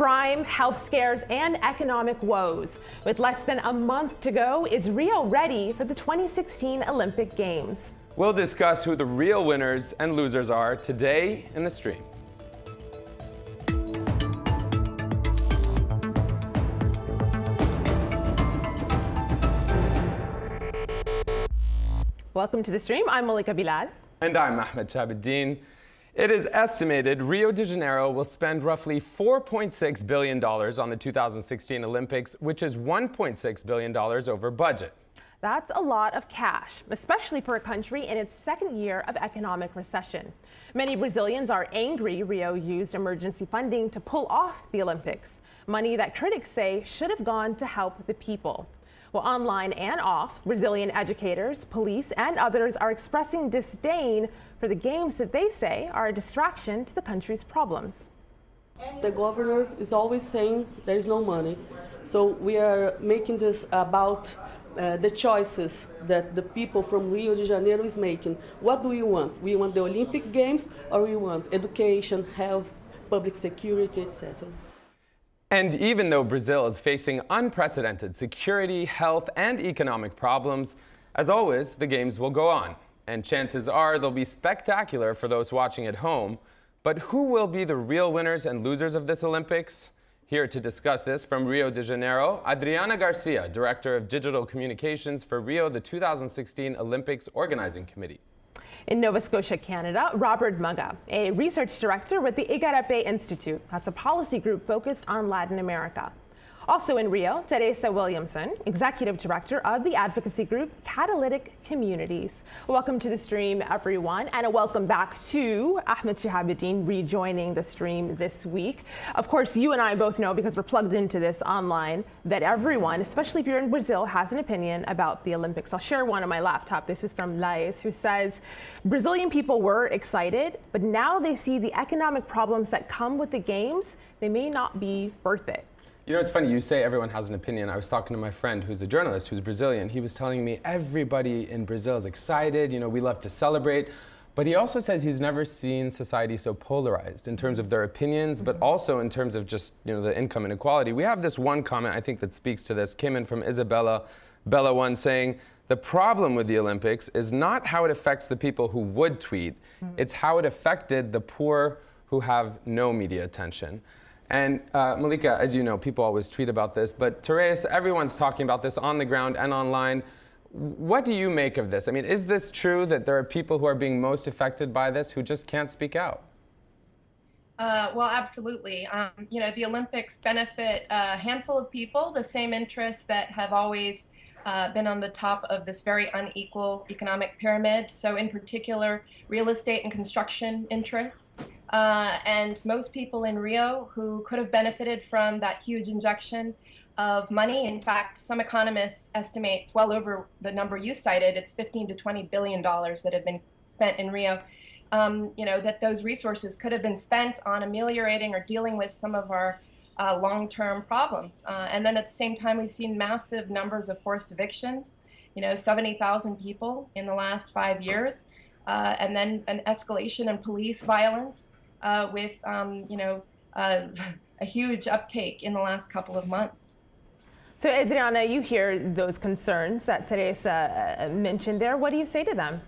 crime, health scares, and economic woes. With less than a month to go, is Rio ready for the 2016 Olympic Games? We'll discuss who the real winners and losers are today in the stream. Welcome to the stream. I'm Malika Bilal. And I'm Ahmed Shahabuddin. It is estimated Rio de Janeiro will spend roughly $4.6 billion on the 2016 Olympics, which is $1.6 billion over budget. That's a lot of cash, especially for a country in its second year of economic recession. Many Brazilians are angry Rio used emergency funding to pull off the Olympics, money that critics say should have gone to help the people. Well, online and off, Brazilian educators, police, and others are expressing disdain for the games that they say are a distraction to the country's problems. The governor is always saying there is no money. So we are making this about the choices that the people from Rio de Janeiro is making. What do we want? We want the Olympic Games, or we want education, health, public security, etc. And even though Brazil is facing unprecedented security, health, and economic problems, as always, the Games will go on. And chances are they'll be spectacular for those watching at home. But who will be the real winners and losers of this Olympics? Here to discuss this from Rio de Janeiro, Adriana Garcia, Director of Digital Communications for Rio, the 2016 Olympics Organizing Committee. In Nova Scotia, Canada, Robert Muggah, a research director with the Igarapé Institute. That's a policy group focused on Latin America. Also in Rio, Theresa Williamson, executive director of the advocacy group Catalytic Communities. Welcome to the stream, everyone, and a welcome back to Ahmed Shahabuddin rejoining the stream this week. Of course, you and I both know, because we're plugged into this online, that everyone, especially if you're in Brazil, has an opinion about the Olympics. I'll share one on my laptop. This is from Laes, who says, Brazilian people were excited, but now they see the economic problems that come with the games. They may not be worth it. You know, it's funny, you say everyone has an opinion. I was talking to my friend who's a journalist who's Brazilian. He was telling me everybody in Brazil is excited, you know, we love to celebrate. But he also says he's never seen society so polarized in terms of their opinions, but also in terms of just, you know, the income inequality. We have this one comment, I think, that speaks to this. Came in from Isabella, Bella1, saying, the problem with the Olympics is not how it affects the people who would tweet, it's how it affected the poor who have no media attention. And Malika, as you know, people always tweet about this, but Theresa, everyone's talking about this on the ground and online. What do you make of this? I mean, is this true that there are people who are being most affected by this who just can't speak out? Well, absolutely. You know, the Olympics benefit a handful of people, the same interests that have always been on the top of this very unequal economic pyramid. So in particular, real estate and construction interests. And most people in Rio who could have benefited from that huge injection of money. In fact, some economists estimate it's well over the number you cited. It's $15 to $20 billion that have been spent in Rio. You know, that those resources could have been spent on ameliorating or dealing with some of our long-term problems. And then at the same time, we've seen massive numbers of forced evictions, you know, 70,000 people in the last 5 years. And then an escalation in police violence with, you know, a huge uptake in the last couple of months. So Adriana, you hear those concerns that Theresa mentioned there. What do you say to them?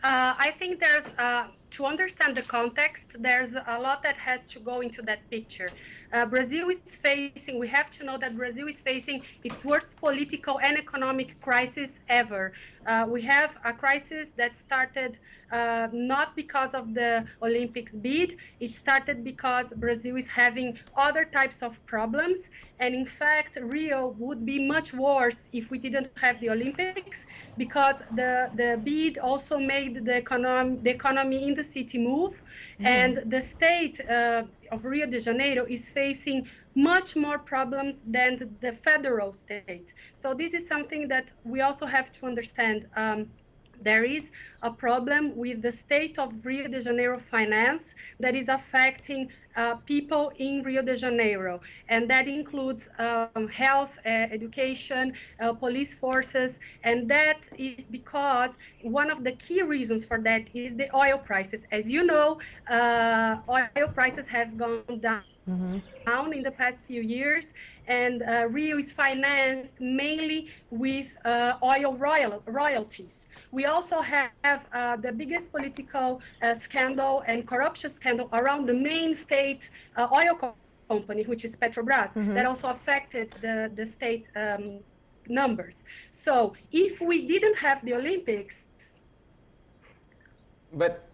I think there's, to understand the context, there's a lot that has to go into that picture. Brazil is facing, we have to know that Brazil is facing its worst political and economic crisis ever. We have a crisis that started not because of the Olympics bid. It started because Brazil is having other types of problems. And in fact, Rio would be much worse if we didn't have the Olympics, because the bid also made the economy in the city move. And the state of Rio de Janeiro is facing much more problems than the federal state. So this is something that we also have to understand. There is a problem with the state of Rio de Janeiro finance that is affecting people in Rio de Janeiro, and that includes health, education, police forces, and that is because one of the key reasons for that is the oil prices. As you know, oil prices have gone down in the past few years, and Rio is financed mainly with oil royalties. We also have the biggest political scandal and corruption scandal around the main state oil company, which is Petrobras, that also affected the state numbers. So if we didn't have the Olympics, But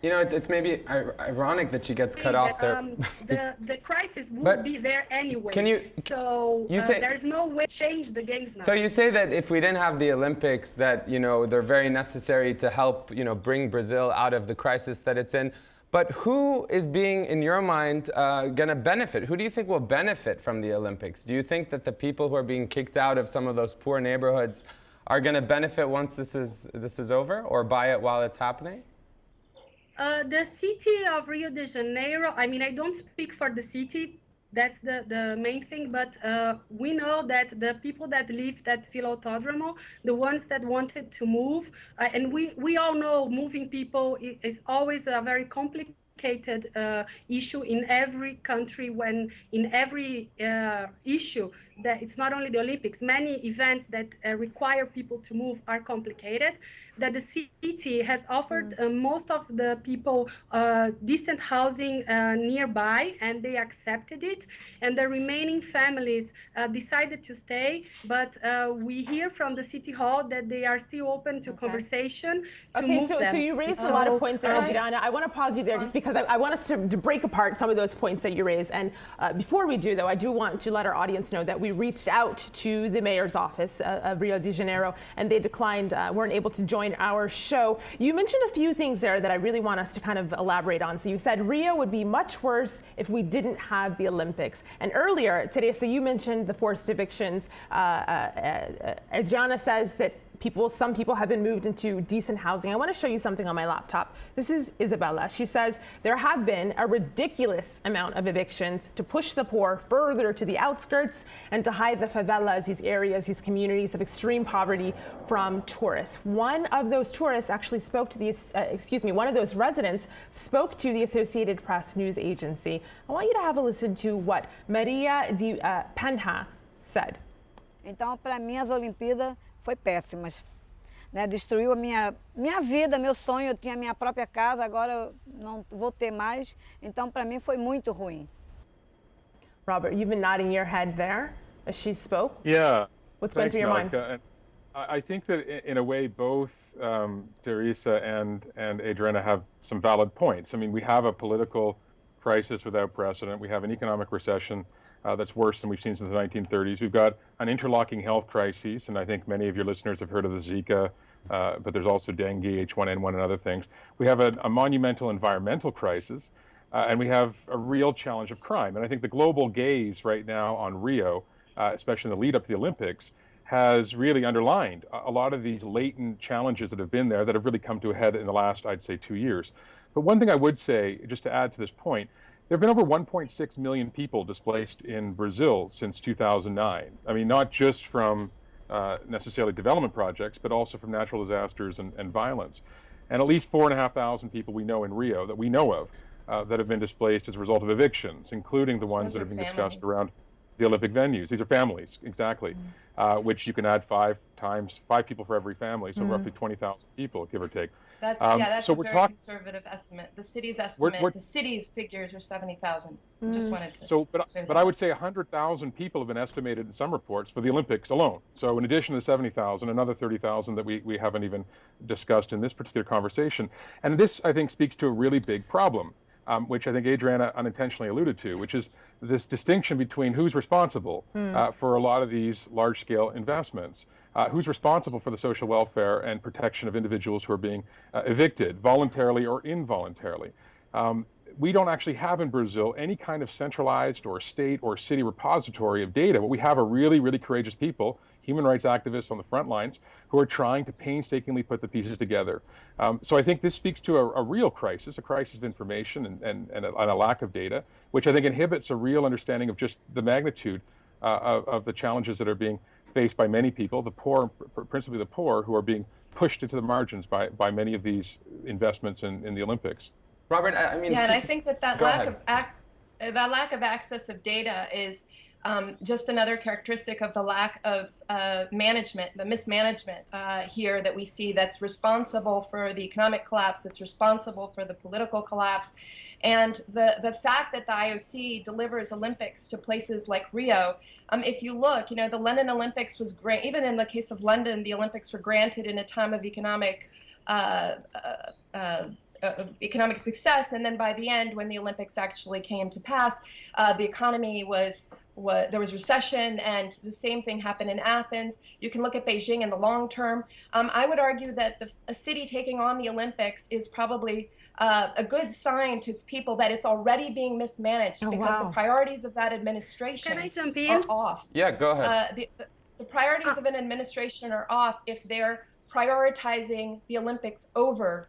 you know, it's maybe ironic that she gets cut off there. The crisis would But be there anyway. You say there's no way to change the games now. So you say that if we didn't have the Olympics, that they're very necessary to help bring Brazil out of the crisis that it's in. But who is being, in your mind, going to benefit? Who do you think will benefit from the Olympics? Do you think that the people who are being kicked out of some of those poor neighborhoods are going to benefit once this is over, or buy it while it's happening? The city of Rio de Janeiro, I mean, I don't speak for the city, that's the main thing, but we know that the people that lived at Filautódromo, the ones that wanted to move, and we all know moving people is always a very complicated issue in every country, when in every issue, that it's not only the Olympics, many events that require people to move are complicated, that the city has offered most of the people decent housing nearby, and they accepted it, and the remaining families decided to stay, but we hear from the city hall that they are still open to conversation to move them. So you raised a lot of points there, Adriana. I want to pause you there just because I want us to break apart some of those points that you raised. And before we do, though, I do want to let our audience know that we reached out to the mayor's office of Rio de Janeiro, and they declined, weren't able to join our show. You mentioned a few things there that I really want us to kind of elaborate on. So you said Rio would be much worse if we didn't have the Olympics. And earlier, Theresa, you mentioned the forced evictions. Adriana says that some people have been moved into decent housing. I want to show you something on my laptop. This is Isabella. She says there have been a ridiculous amount of evictions to push the poor further to the outskirts and to hide the favelas, these areas, these communities of extreme poverty from tourists. One of those tourists actually spoke to one of those residents spoke to the Associated Press news agency. I want you to have a listen to what Maria de Penha said. Então, para mim, as Olimpíadas foi péssimas, né? Destruiu a minha vida, meu sonho. Eu tinha minha própria casa, agora eu não vou ter mais. Então, para mim, foi muito ruim. Robert, you've been nodding your head there as she spoke. Yeah. What's going through your mind? And I think that in a way, both Theresa and Adriana have some valid points. I mean, we have a political crisis without precedent. We have an economic recession that's worse than we've seen since the 1930s. We've got an interlocking health crisis, and I think many of your listeners have heard of the Zika, but there's also dengue, H1N1, and other things. We have a monumental environmental crisis, and we have a real challenge of crime. And I think the global gaze right now on Rio, especially in the lead up to the Olympics, has really underlined a lot of these latent challenges that have been there that have really come to a head in the last, I'd say, 2 years. But one thing I would say, just to add to this point, there have been over 1.6 million people displaced in Brazil since 2009. I mean, not just from necessarily development projects, but also from natural disasters and violence. And at least 4,500 people we know in Rio that we know of that have been displaced as a result of evictions, including the ones that are being discussed around the Olympic venues. These are families, exactly, which you can add 5 people for every family, so roughly 20,000 people, give or take. That's so a we're very conservative estimate. The city's estimate, the city's figures are 70,000. Just wanted to. So, but I would say 100,000 people have been estimated in some reports for the Olympics alone. So, in addition to the 70,000, another 30,000 that we haven't even discussed in this particular conversation. And this, I think, speaks to a really big problem, which I think Adriana unintentionally alluded to, which is this distinction between who's responsible for a lot of these large-scale investments. Who's responsible for the social welfare and protection of individuals who are being evicted voluntarily or involuntarily. We don't actually have in Brazil any kind of centralized or state or city repository of data. What we have are really, really courageous people human rights activists on the front lines who are trying to painstakingly put the pieces together. So I think this speaks to a real crisis, a crisis of information and a lack of data, which I think inhibits a real understanding of just the magnitude of the challenges that are being faced by many people, the poor, principally the poor, who are being pushed into the margins by many of these investments in the Olympics. Robert, I mean, yeah, and I think that Go lack ahead. of lack of access of data is just another characteristic of the lack of management, the mismanagement here that we see, that's responsible for the economic collapse, that's responsible for the political collapse. And the fact that the IOC delivers Olympics to places like Rio, if you look, the London Olympics was great. Even in the case of London, the Olympics were granted in a time of economic success, and then by the end, when the Olympics actually came to pass, the economy there was recession, and the same thing happened in Athens. You can look at Beijing in the long term. I would argue that a city taking on the Olympics is probably a good sign to its people that it's already being mismanaged, because the priorities of that administration Can I jump in? are off. Yeah, go ahead. The priorities of an administration are off if they're prioritizing the Olympics over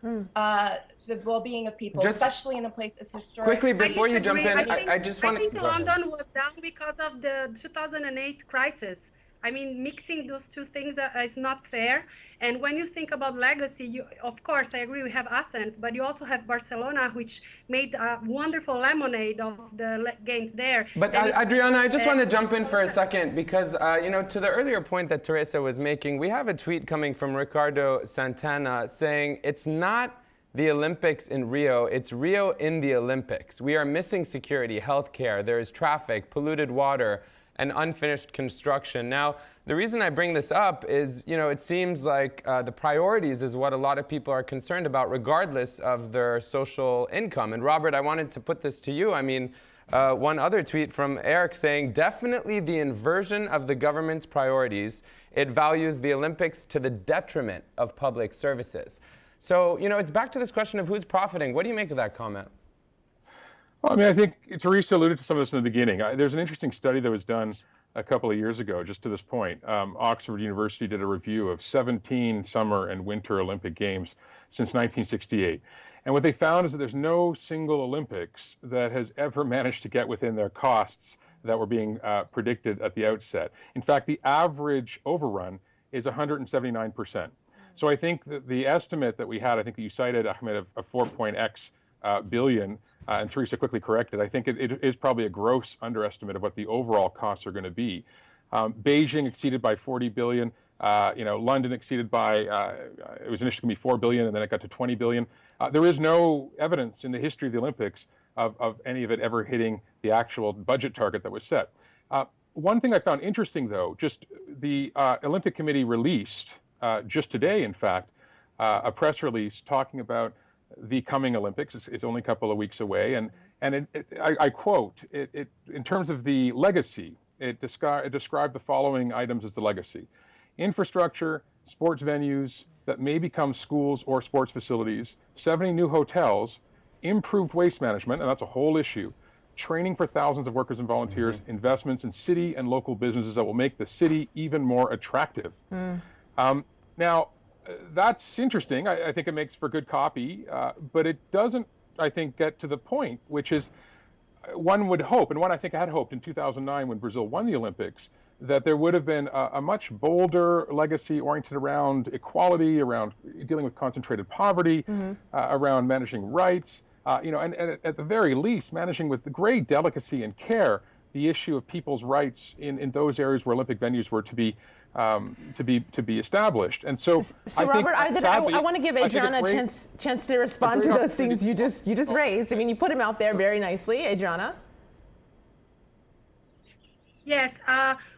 the well-being of people, especially in a place as historic. Quickly, before you jump in, I just want to... I think London was down because of the 2008 crisis. I mean, mixing those two things is not fair. And when you think about legacy, of course, I agree, we have Athens, but you also have Barcelona, which made a wonderful lemonade of the games there. But Adriana, I just want to jump in for a second, because, to the earlier point that Theresa was making, we have a tweet coming from Ricardo Santana saying it's not the Olympics in Rio, it's Rio in the Olympics. We are missing security, healthcare, there is traffic, polluted water, and unfinished construction. Now, the reason I bring this up is, it seems like the priorities is what a lot of people are concerned about, regardless of their social income. And Robert, I wanted to put this to you. I mean, one other tweet from Eric saying, definitely the inversion of the government's priorities. It values the Olympics to the detriment of public services. So, it's back to this question of who's profiting. What do you make of that comment? Well, I mean, I think Theresa alluded to some of this in the beginning. There's an interesting study that was done a couple of years ago, just to this point. Oxford University did a review of 17 summer and winter Olympic Games since 1968. And what they found is that there's no single Olympics that has ever managed to get within their costs that were being predicted at the outset. In fact, the average overrun is 179%. So I think that the estimate that we had, I think that you cited, Ahmed, of 4.x billion, and Theresa quickly corrected, I think it is probably a gross underestimate of what the overall costs are going to be. Beijing exceeded by 40 billion. London exceeded by, it was initially going to be 4 billion, and then it got to 20 billion. There is no evidence in the history of the Olympics of any of it ever hitting the actual budget target that was set. One thing I found interesting, though, just the Olympic Committee released, just today, in fact, a press release talking about the coming Olympics. It's only a couple of weeks away, and I quote, in terms of the legacy, it described the following items as the legacy: infrastructure, sports venues that may become schools or sports facilities, 70 new hotels, improved waste management, and that's a whole issue, training for thousands of workers and volunteers, investments in city and local businesses that will make the city even more attractive. Now, that's interesting. I think it makes for good copy, but it doesn't, I think, get to the point, which is one would hope, and one I think I had hoped in 2009 when Brazil won the Olympics, that there would have been a much bolder legacy oriented around equality, around dealing with concentrated poverty, around managing rights, and at the very least, managing with great delicacy and care the issue of people's rights in those areas where Olympic venues were to be established. And so I Robert, think, sadly, I want to give Adriana a chance to respond to those things you just raised. I mean, you put him out there very nicely, Adriana. Yes,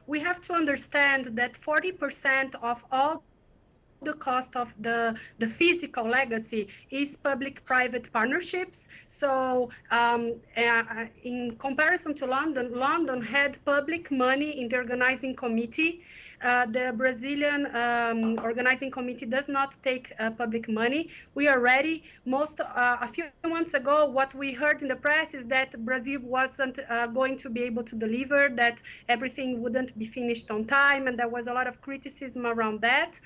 we have to understand that 40% of all the cost of the physical legacy is public-private partnerships. So in comparison to London, London had public money in the organizing committee. The Brazilian organizing committee does not take public money. We are ready. A few months ago, what we heard in the press is that Brazil wasn't going to be able to deliver, that everything wouldn't be finished on time, and there was a lot of criticism around that.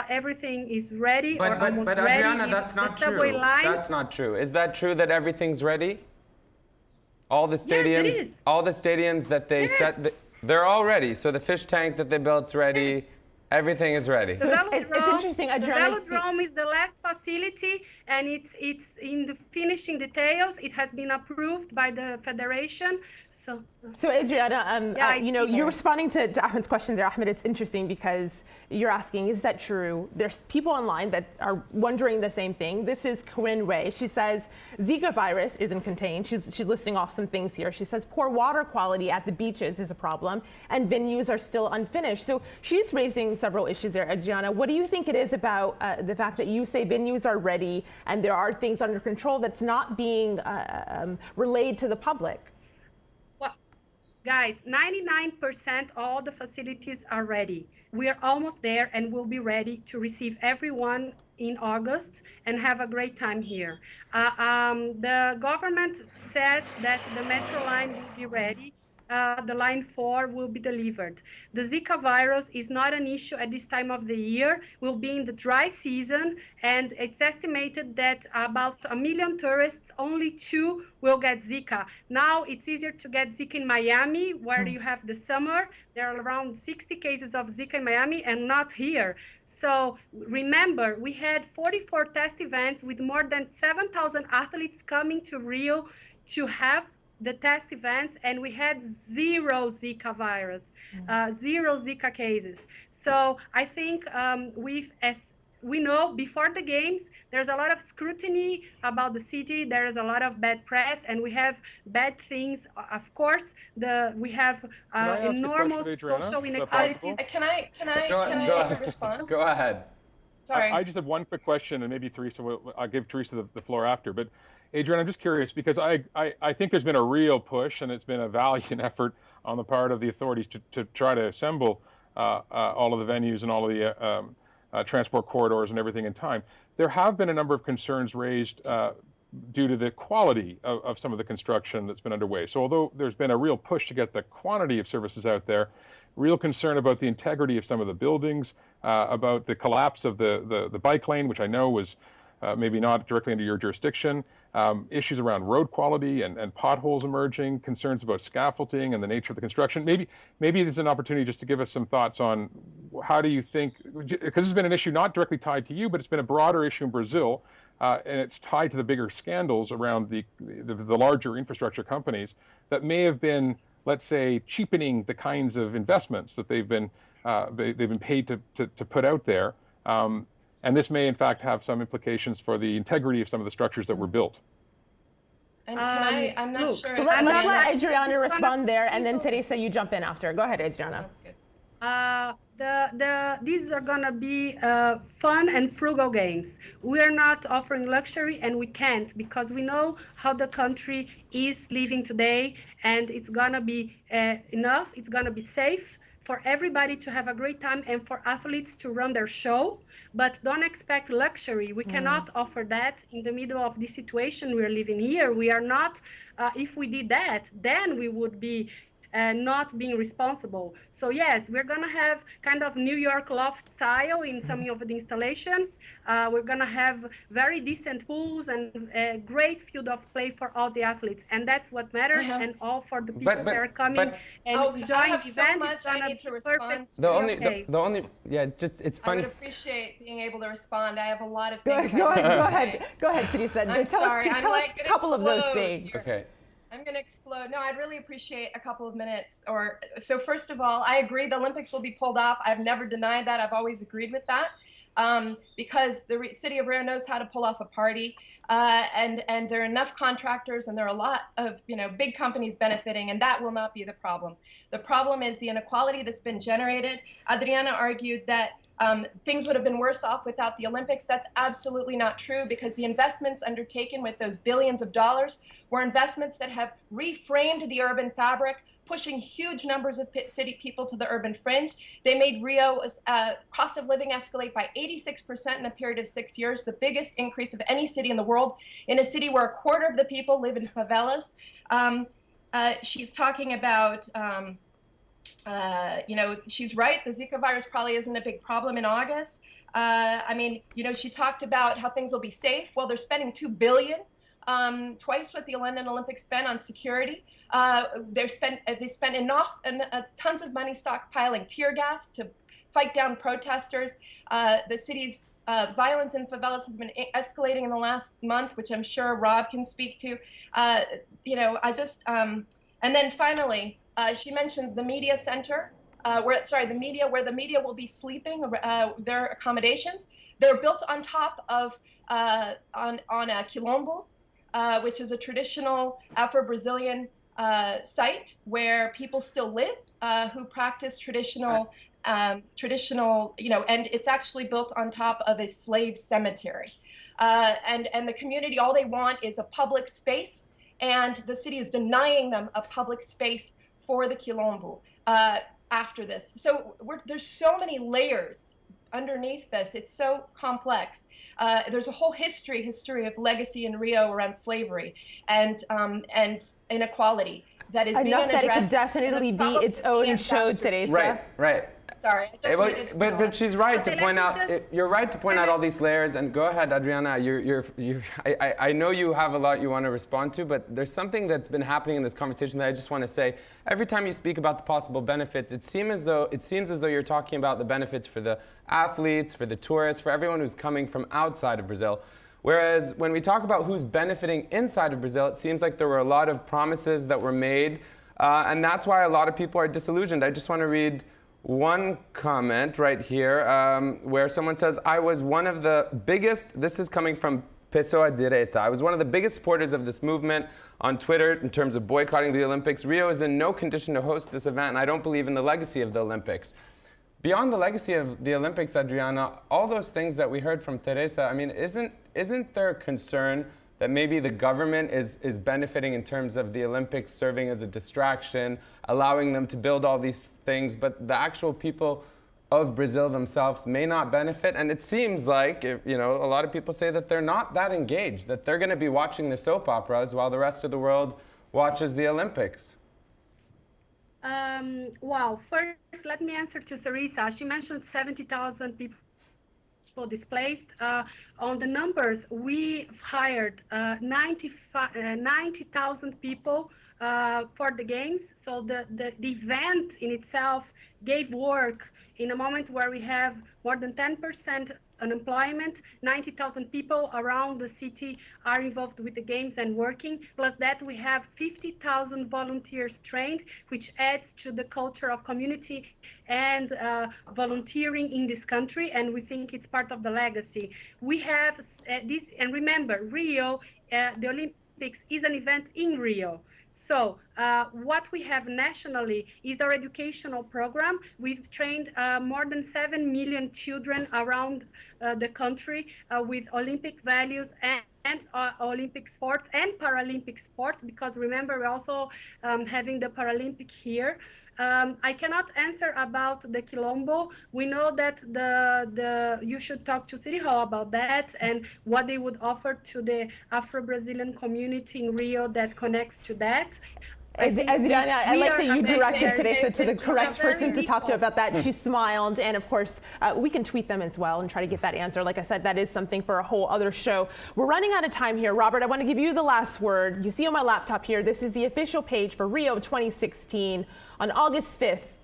Everything is ready or almost but ready. Adriana, that's not true. That's not true. Is that true that everything's ready? All the stadiums, Yes, it is. all the stadiums that they set, they're all ready. So the fish tank that they built's ready. Yes. Everything is ready. The velodrome, it's interesting, Adriana. The velodrome is the last facility, and it's in the finishing details. It has been approved by the federation. So Adriana, you're responding to Ahmed's question there. Ahmed, it's interesting because you're asking, is that true? There's people online that are wondering the same thing. This is Corinne Ray. She says Zika virus isn't contained. She's listing off some things here. She says poor water quality at the beaches is a problem, and venues are still unfinished. So she's raising several issues there. Adriana, what do you think it is about the fact that you say venues are ready and there are things under control that's not being relayed to the public? Guys, 99% all the facilities are ready. We are almost there and we'll be ready to receive everyone in August and have a great time here. The government says that the metro line will be ready. The line 4 will be delivered. The Zika virus is not an issue at this time of the year. We'll be in the dry season, and it's estimated that about 1 million tourists, only 2 will get Zika. Now it's easier to get Zika in Miami, where you have the summer. There are around 60 cases of Zika in Miami and not here. So remember, we had 44 test events with more than 7,000 athletes coming to Rio to have the test events, and we had 0 Zika virus, 0 Zika cases. So I think as we know, before the games, there's a lot of scrutiny about the city. There is a lot of bad press, and we have bad things. Of course, we have enormous social inequalities. Can I respond? Go ahead. Sorry. I just have one quick question, and maybe Theresa, I'll give Theresa the floor after. But Adriana, I'm just curious because I think there's been a real push, and it's been a valiant effort on the part of the authorities to try to assemble all of the venues and all of the transport corridors and everything in time. There have been a number of concerns raised due to the quality of some of the construction that's been underway. So although there's been a real push to get the quantity of services out there, real concern about the integrity of some of the buildings, about the collapse of the bike lane, which I know was maybe not directly under your jurisdiction, issues around road quality and potholes emerging, concerns about scaffolding and the nature of the construction. Maybe there's an opportunity just to give us some thoughts on how do you think, because this has been an issue not directly tied to you, but it's been a broader issue in Brazil, and it's tied to the bigger scandals around the larger infrastructure companies that may have been, let's say, cheapening the kinds of investments that they've been paid to put out there. And this may, in fact, have some implications for the integrity of some of the structures that were built. And I'm not sure. So let's let Adriana respond there, and then Theresa, you jump in after. Go ahead, Adriana. That's good. These are gonna be fun and frugal games. We are not offering luxury, and we can't, because we know how the country is living today, and it's gonna be enough. It's gonna be safe for everybody to have a great time and for athletes to run their show, but don't expect luxury. We cannot offer that in the middle of this situation we're living here. We are not, if we did that, then we would be not being responsible. So yes, we're gonna have kind of New York loft style in some of the installations. We're gonna have very decent pools and a great field of play for all the athletes, and that's what matters. And all for the people that are coming and enjoying I have the so event. much I need to respond. It's funny. I would appreciate being able to respond. I have a lot of Go things. ahead, Teresa. I'm sorry. Tell us a couple of those things. Okay. I'm going to explode. No, I'd really appreciate a couple of minutes. So first of all, I agree the Olympics will be pulled off. I've never denied that. I've always agreed with that because the city of Rio knows how to pull off a party. And there are enough contractors and there are a lot of big companies benefiting, and that will not be the problem. The problem is the inequality that's been generated. Adriana argued that things would have been worse off without the Olympics. That's absolutely not true, because the investments undertaken with those billions of dollars were investments that have reframed the urban fabric, pushing huge numbers of city people to the urban fringe. They made Rio's cost of living escalate by 86% in a period of 6 years, the biggest increase of any city in the world, in a city where a quarter of the people live in favelas. She's talking about, she's right, the Zika virus probably isn't a big problem in August. She talked about how things will be safe. Well, they're spending $2 billion, twice what the London Olympics spent on security. They spent enough and tons of money stockpiling tear gas to fight down protesters. The city's violence in favelas has been escalating in the last month, which I'm sure Rob can speak to. And then finally, she mentions the media center, where the media will be sleeping, their accommodations. They're built on top of on a quilombo, which is a traditional Afro-Brazilian site where people still live, who practice traditional, and it's actually built on top of a slave cemetery. And the community, all they want is a public space, and the city is denying them a public space for the quilombo after this. So there's so many layers underneath this. It's so complex. There's a whole history of legacy in Rio around slavery and inequality that is being enough that it could unaddressed. definitely be its own show, Theresa. Right. Sorry, I just needed to but she's right Okay, to point let me out. just- You're right to point out all these layers. And go ahead, Adriana. I know you have a lot you want to respond to, but there's something that's been happening in this conversation that I just want to say. Every time you speak about the possible benefits, it seems as though you're talking about the benefits for the athletes, for the tourists, for everyone who's coming from outside of Brazil. Whereas when we talk about who's benefiting inside of Brazil, it seems like there were a lot of promises that were made, and that's why a lot of people are disillusioned. I just want to read one comment right here where someone says, I was one of the biggest, this is coming from Pessoa Direita, I was one of the biggest supporters of this movement on Twitter in terms of boycotting the Olympics. Rio is in no condition to host this event, and I don't believe in the legacy of the Olympics. Beyond the legacy of the Olympics, Adriana, all those things that we heard from Theresa, I mean, isn't there a concern that maybe the government is benefiting in terms of the Olympics serving as a distraction, allowing them to build all these things, but the actual people of Brazil themselves may not benefit? And it seems like, a lot of people say that they're not that engaged, that they're going to be watching the soap operas while the rest of the world watches the Olympics. First, let me answer to Theresa. She mentioned 70,000 people displaced. On the numbers, we hired 90,000 people for the games. So the event in itself gave work in a moment where we have more than 10% unemployment. 90,000 people around the city are involved with the games and working. Plus that, we have 50,000 volunteers trained, which adds to the culture of community and volunteering in this country, and we think it's part of the legacy. We have this, and remember, Rio, the Olympics is an event in Rio. So what we have nationally is our educational program. We've trained more than 7 million children around the country with Olympic values and Olympic sports and Paralympic sports, because remember, we're also having the Paralympic here. I cannot answer about the Quilombo. We know that you should talk to City Hall about that and what they would offer to the Afro-Brazilian community in Rio that connects to that. Adriana, I like that you directed Theresa to the correct very person to talk to default. about that. She smiled, and of course, we can tweet them as well and try to get that answer. Like I said, that is something for a whole other show. We're running out of time here. Robert, I want to give you the last word. You see on my laptop here, this is the official page for Rio 2016 on August 5th.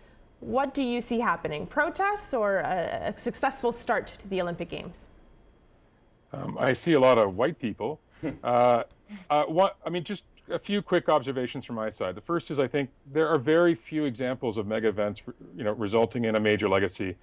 What do you see happening? Protests or a successful start to the Olympic Games? I see a lot of white people. Just a few quick observations from my side. The first is, I think there are very few examples of mega events, resulting in a major legacy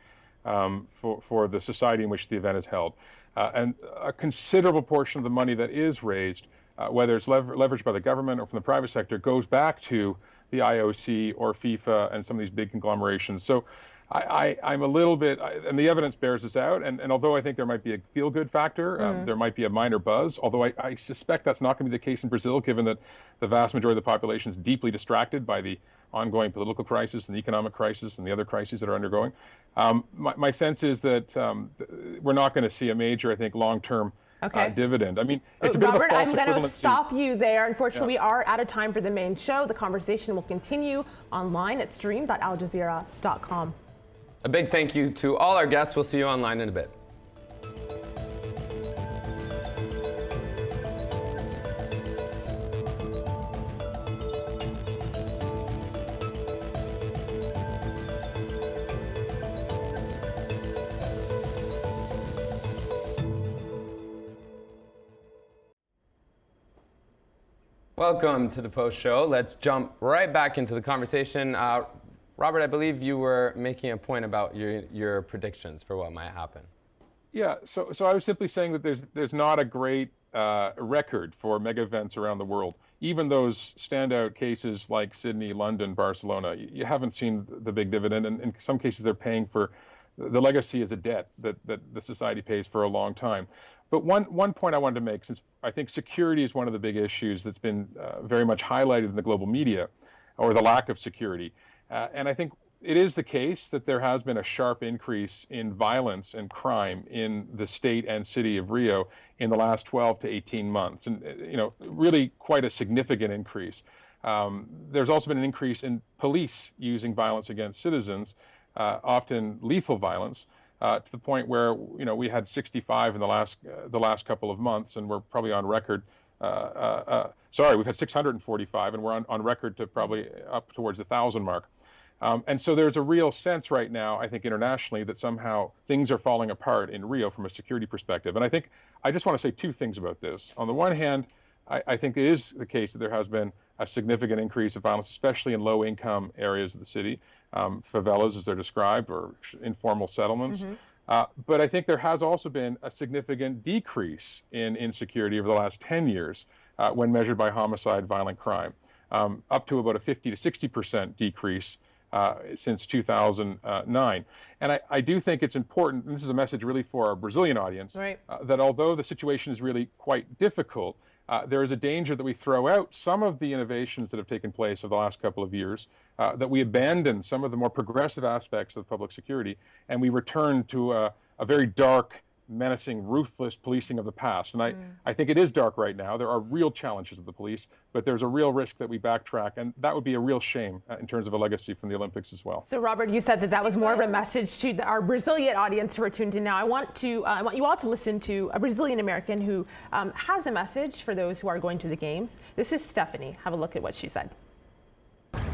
for the society in which the event is held. And a considerable portion of the money that is raised, whether it's leveraged by the government or from the private sector, goes back to the IOC or FIFA and some of these big conglomerations. So I'm a little bit, and the evidence bears this out, and although I think there might be a feel-good factor, there might be a minor buzz, although I suspect that's not going to be the case in Brazil, given that the vast majority of the population is deeply distracted by the ongoing political crisis and the economic crisis and the other crises that are undergoing. My sense is that we're not going to see a major, I think, long-term dividend. I mean, it's a bit Robert, of a false I'm going to equivalency. stop you there. Unfortunately, we are out of time for the main show. The conversation will continue online at stream.aljazeera.com. A big thank you to all our guests. We'll see you online in a bit. Welcome to the Post Show. Let's jump right back into the conversation. Robert, I believe you were making a point about your predictions for what might happen. Yeah, so I was simply saying that there's not a great record for mega events around the world. Even those standout cases like Sydney, London, Barcelona, you haven't seen the big dividend, and in some cases they're paying for the legacy is a debt that the society pays for a long time. But one point I wanted to make, since I think security is one of the big issues that's been very much highlighted in the global media, or the lack of security. And I think it is the case that there has been a sharp increase in violence and crime in the state and city of Rio in the last 12 to 18 months, and really quite a significant increase. There's also been an increase in police using violence against citizens, often lethal violence, to the point where we had 65 in the last couple of months, and we're probably on record. We've had 645, and we're on record to probably up towards the 1,000 mark. And so there's a real sense right now, I think internationally, that somehow things are falling apart in Rio from a security perspective. And I think I just want to say two things about this. On the one hand, I think it is the case that there has been a significant increase of violence, especially in low-income areas of the city, favelas as they're described, or informal settlements. Mm-hmm. But I think there has also been a significant decrease in insecurity over the last 10 years when measured by homicide, violent crime, up to about a 50 to 60% decrease since 2009. And I do think it's important, and this is a message really for our Brazilian audience, right, that although the situation is really quite difficult, there is a danger that we throw out some of the innovations that have taken place over the last couple of years, that we abandon some of the more progressive aspects of public security, and we return to a very dark, menacing, ruthless policing of the past. And I think it is dark right now. There are real challenges of the police, but there's a real risk that we backtrack, and that would be a real shame in terms of a legacy from the Olympics as well. So, Robert, you said that was more of a message to our Brazilian audience who are tuned in now. I want you all to listen to a Brazilian American who has a message for those who are going to the games. This is Stephanie. Have a look at what she said.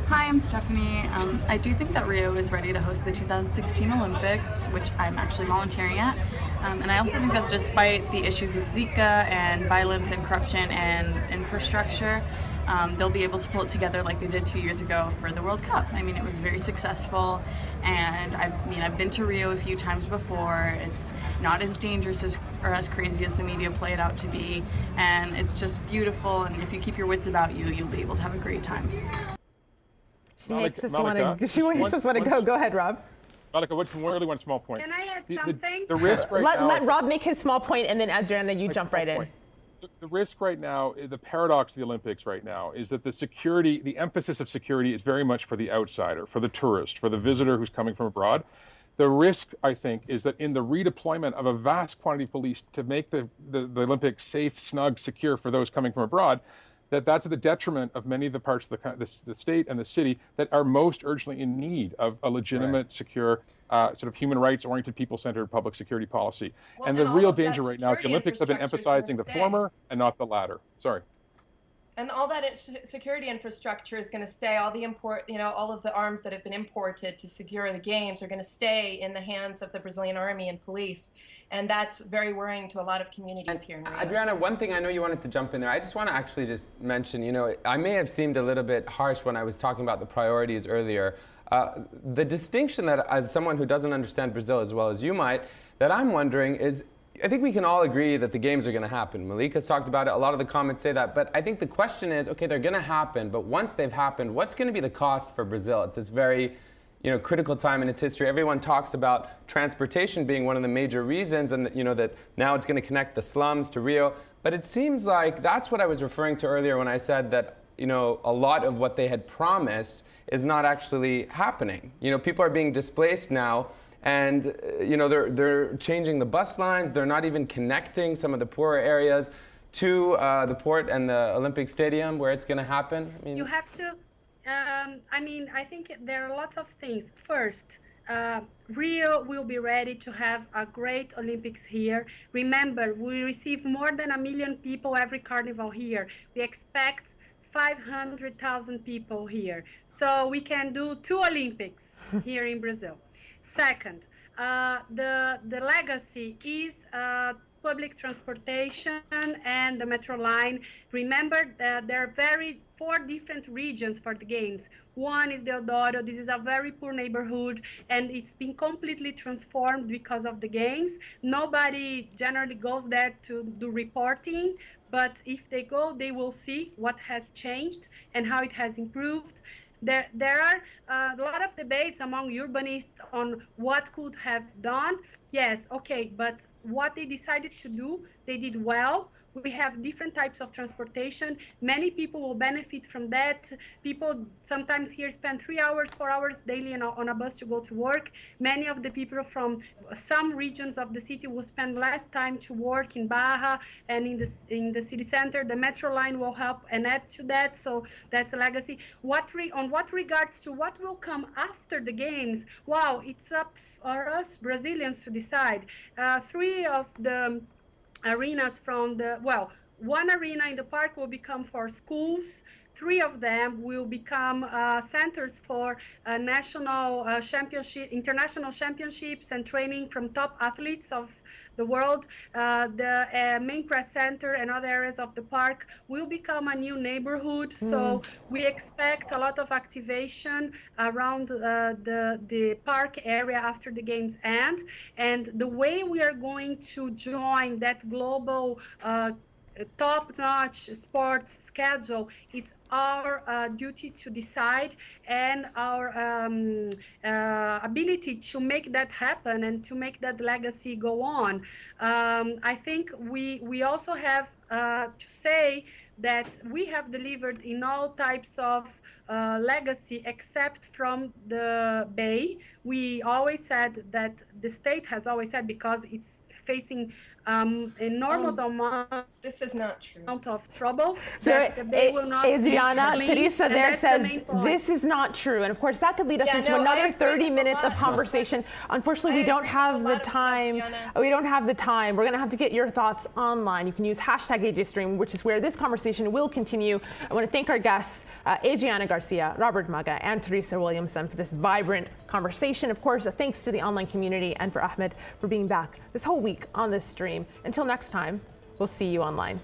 Hi, I'm Stephanie. I do think that Rio is ready to host the 2016 Olympics, which I'm actually volunteering at. And I also think that despite the issues with Zika and violence and corruption and infrastructure, they'll be able to pull it together like they did 2 years ago for the World Cup. I mean, it was very successful, and I've been to Rio a few times before. It's not as dangerous or as crazy as the media play it out to be, and it's just beautiful, and if you keep your wits about you, you'll be able to have a great time. She makes us want to go. Go ahead, Rob. Monica, one small point. Can I add something? The risk right now. Let Rob make his small point, and then Adriana, you jump right in. The risk right now, the paradox of the Olympics right now, is that the emphasis of security is very much for the outsider, for the tourist, for the visitor who's coming from abroad. The risk, I think, is that in the redeployment of a vast quantity of police to make the Olympics safe, snug, secure for those coming from abroad, that's at the detriment of many of the parts of the state and the city that are most urgently in need of a legitimate, secure, sort of human rights-oriented, people-centered public security policy. And the real danger right now is the Olympics have been emphasizing the former and not the latter. Sorry. And all that security infrastructure is going to stay. All of the arms that have been imported to secure the games are going to stay in the hands of the Brazilian army and police, and that's very worrying to a lot of communities here in Rio. Adriana, one thing, I know you wanted to jump in there. I just want to actually just mention, I may have seemed a little bit harsh when I was talking about the priorities earlier. The distinction that, as someone who doesn't understand Brazil as well as you might, that I'm wondering is, I think we can all agree that the games are going to happen. Malika's talked about it. A lot of the comments say that. But I think the question is, okay, they're going to happen. But once they've happened, what's going to be the cost for Brazil at this very critical time in its history? Everyone talks about transportation being one of the major reasons, and that now it's going to connect the slums to Rio. But it seems like that's what I was referring to earlier when I said that you know, a lot of what they had promised is not actually happening. You know, people are being displaced now, and you know, they're changing the bus lines. They're not even connecting some of the poorer areas to the port and the Olympic Stadium where it's going to happen. I mean, you have to, I think there are lots of things. First, Rio will be ready to have a great Olympics here. Remember, we receive more than 1 million people every carnival here. We expect 500,000 people here. So we can do 2 Olympics here in Brazil. Second, the legacy is public transportation and the metro line. Remember that there are 4 different regions for the games. One is Deodoro. This is a very poor neighborhood, and it's been completely transformed because of the games. Nobody generally goes there to do reporting, but if they go, they will see what has changed and how it has improved. There are a lot of debates among urbanists on what could have done. Yes, okay, but what they decided to do, they did well. We have different types of transportation. Many people will benefit from that. People sometimes here spend 3 hours, 4 hours daily on a bus to go to work. Many of the people from some regions of the city will spend less time to work in Barra and in the city center. The metro line will help and add to that. So that's a legacy. On what regards to what will come after the games, wow, it's up for us Brazilians to decide. 3 of the arenas from one arena in the park will become for schools. 3 of them will become centers for national international championships and training from top athletes of the world. The main press center and other areas of the park will become a new neighborhood. So we expect a lot of activation around the park area after the games end. And the way we are going to join that global top-notch sports schedule, it's our duty to decide, and our ability to make that happen and to make that legacy go on. I think we also have to say that we have delivered in all types of legacy except from the Bay. We always said that the state has always said, because it's facing enormous amount. This is not true. Of trouble. So that the Bay will not Adriana, be clean, Theresa there the says main this is not true, and of course that could lead us into no, another 30 minutes of lot. conversation. Unfortunately, we don't have the time. We don't have the time. We're going to have to get your thoughts online. You can use #AJStream, which is where this conversation will continue. I want to thank our guests, Adriana Garcia, Robert Muggah, and Theresa Williamson, for this vibrant conversation. Of course, thanks to the online community and for Ahmed for being back this whole week on this stream. Until next time, we'll see you online.